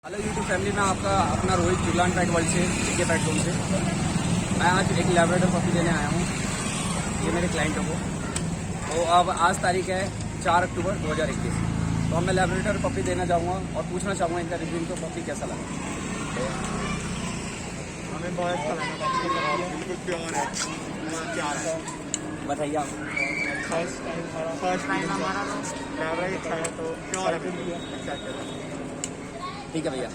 Hello YouTube family में आपका अपना रोहित जुगलान पेटवर्ल्ड से के पेट्रोल से मैं आज एक लैब्राडोर पपी देने आया हूँ ये मेरे क्लाइंटों को। तो अब आज तारीख है 4 अक्टूबर 2021। तो अब मैं लैब्राडोर पपी देना चाहूँगा और पूछना चाहूँगा इनका रिव्यू, इनको पपी कैसा लगा। हमें बहुत अच्छा लगा, बिल्कुल प्योर है, प्यार है। बताइए आप। फर्स्ट टाइम हमारा तो लैब्राडोर अच्छा है, तो प्योर है, ठीक है भैया।